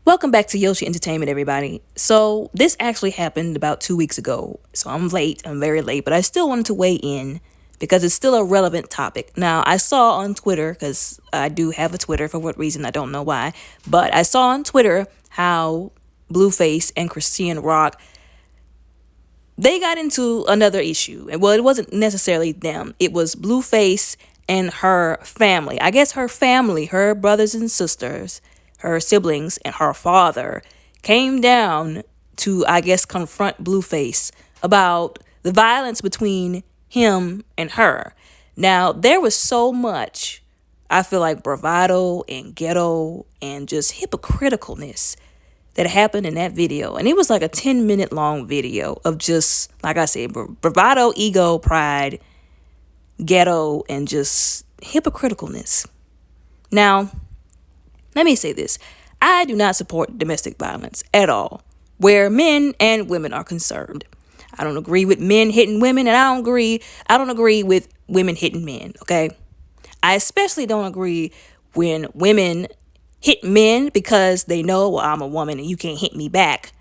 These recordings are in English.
Welcome back to Yoshi Entertainment, everybody. So this actually happened about 2 weeks ago. So I'm late. I'm very late, but I still wanted to weigh in because it's still a relevant topic. Now, I saw on Twitter, because I do have a Twitter for what reason, I don't know why, but I saw on Twitter how Blueface and Chrisean Rock, they got into another issue. And well, it wasn't necessarily them. It was Blueface and her family. I guess her family, her brothers and sisters, her siblings, and her father came down to, I guess, confront Blueface about the violence between him and her. Now, there was so much, I feel like, bravado and ghetto and just hypocriticalness that happened in that video. And it was like a 10-minute long video of just, like I said, bravado, ego, pride, ghetto, and just hypocriticalness. Now, let me say this. I do not support domestic violence at all, where men and women are concerned. I don't agree with men hitting women, and I don't agree with women hitting men, okay? I especially don't agree when women hit men because they know, well, I'm a woman and you can't hit me back.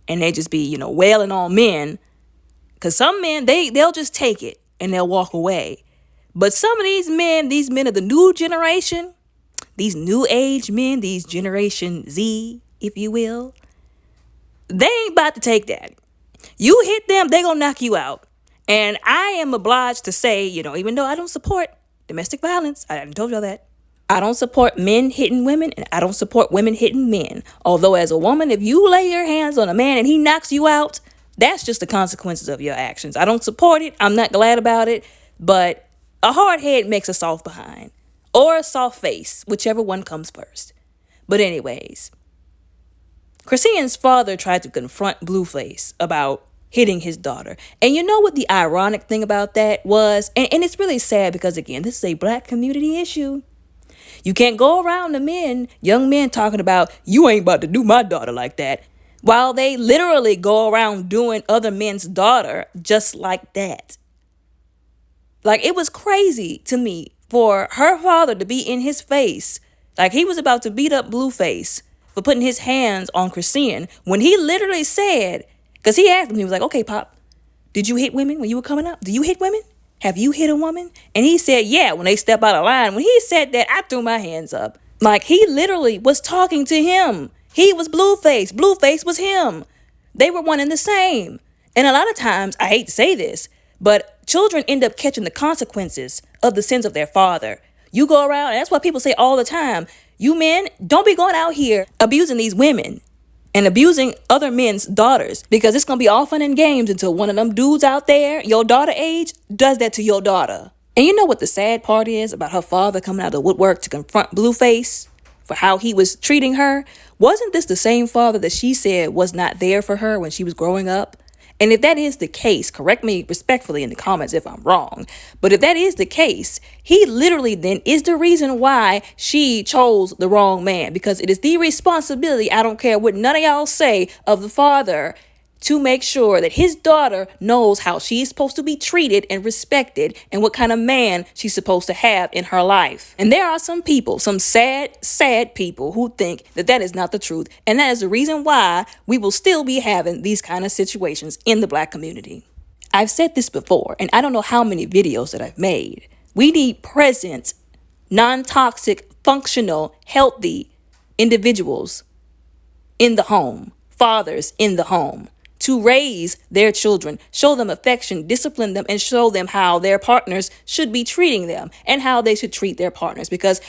And they just be, wailing on men. Because some men, they'll just take it and they'll walk away. But some of these men of the new generation, these new age men, these Generation Z, if you will, they ain't about to take that. You hit them, they gonna knock you out. And I am obliged to say, even though I don't support domestic violence, I told y'all that. I don't support men hitting women, and I don't support women hitting men. Although as a woman, if you lay your hands on a man and he knocks you out, that's just the consequences of your actions. I don't support it. I'm not glad about it. But a hard head makes a soft behind. Or a soft face, whichever one comes first. But anyways, Chrisean's father tried to confront Blueface about hitting his daughter. And you know what the ironic thing about that was? And it's really sad because, again, this is a black community issue. You can't go around the young men talking about, you ain't about to do my daughter like that, while they literally go around doing other men's daughter just like that. Like, it was crazy to me for her father to be in his face, like he was about to beat up Blueface for putting his hands on Chrisean, when he literally said, because he asked him, he was like, okay, Pop, did you hit women when you were coming up? Do you hit women? Have you hit a woman? And he said, yeah, when they step out of line. When he said that, I threw my hands up. Like, he literally was talking to him. He was Blueface. Blueface was him. They were one and the same. And a lot of times, I hate to say this, but children end up catching the consequences of the sins of their father. You go around, and that's what people say all the time. You men, don't be going out here abusing these women and abusing other men's daughters, because it's going to be all fun and games until one of them dudes out there, your daughter age, does that to your daughter. And you know what the sad part is about her father coming out of the woodwork to confront Blueface for how he was treating her? Wasn't this the same father that she said was not there for her when she was growing up? And if that is the case, correct me respectfully in the comments if I'm wrong, but if that is the case, he literally then is the reason why she chose the wrong man, because it is the responsibility, I don't care what none of y'all say, of the father to make sure that his daughter knows how she's supposed to be treated and respected and what kind of man she's supposed to have in her life. And there are some people, some sad, sad people who think that that is not the truth. And that is the reason why we will still be having these kind of situations in the black community. I've said this before, and I don't know how many videos that I've made. We need present, non-toxic, functional, healthy individuals in the home, fathers in the home, to raise their children, show them affection, discipline them, and show them how their partners should be treating them and how they should treat their partners. Because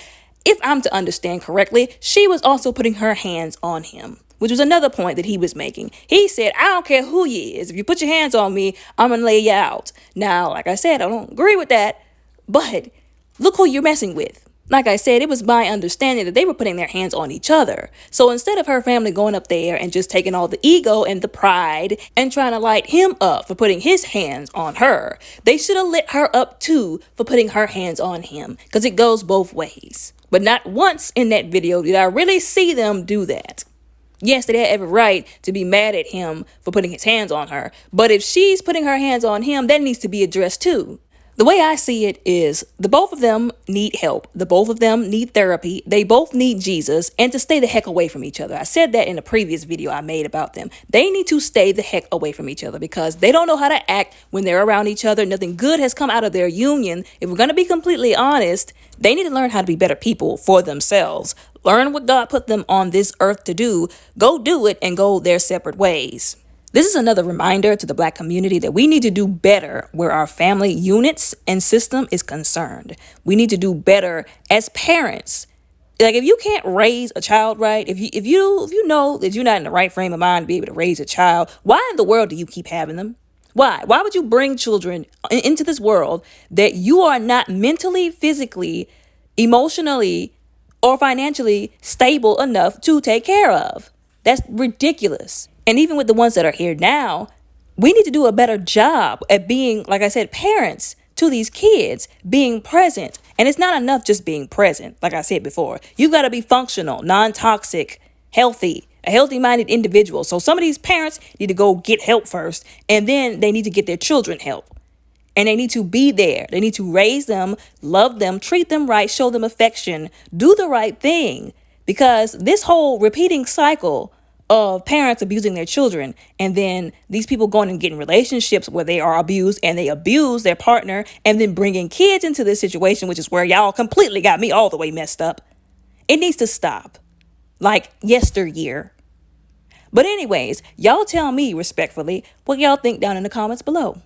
if I'm to understand correctly, she was also putting her hands on him, which was another point that he was making. He said, I don't care who you is. If you put your hands on me, I'm going to lay you out. Now, like I said, I don't agree with that, but look who you're messing with. Like I said, it was my understanding that they were putting their hands on each other. So instead of her family going up there and just taking all the ego and the pride and trying to light him up for putting his hands on her, they should have lit her up too for putting her hands on him, because it goes both ways. But not once in that video did I really see them do that. Yes, they had every right to be mad at him for putting his hands on her. But if she's putting her hands on him, that needs to be addressed too. The way I see it is the both of them need help. The both of them need therapy. They both need Jesus and to stay the heck away from each other. I said that in a previous video I made about them. They need to stay the heck away from each other because they don't know how to act when they're around each other. Nothing good has come out of their union. If we're going to be completely honest, they need to learn how to be better people for themselves. Learn what God put them on this earth to do. Go do it and go their separate ways. This is another reminder to the Black community that we need to do better where our family units and system is concerned. We need to do better as parents. Like if you can't raise a child right, if you know that you're not in the right frame of mind to be able to raise a child, why in the world do you keep having them? Why? Why would you bring children into this world that you are not mentally, physically, emotionally, or financially stable enough to take care of? That's ridiculous. And even with the ones that are here now, we need to do a better job at being, like I said, parents to these kids, being present. And it's not enough just being present, like I said before. You got to be functional, non-toxic, healthy, a healthy-minded individual. So some of these parents need to go get help first, and then they need to get their children help. And they need to be there. They need to raise them, love them, treat them right, show them affection, do the right thing. Because this whole repeating cycle of parents abusing their children and then these people going and getting relationships where they are abused and they abuse their partner and then bringing kids into this situation, which is where y'all completely got me all the way messed up. It needs to stop. Like yesteryear. But anyways, y'all tell me respectfully what y'all think down in the comments below.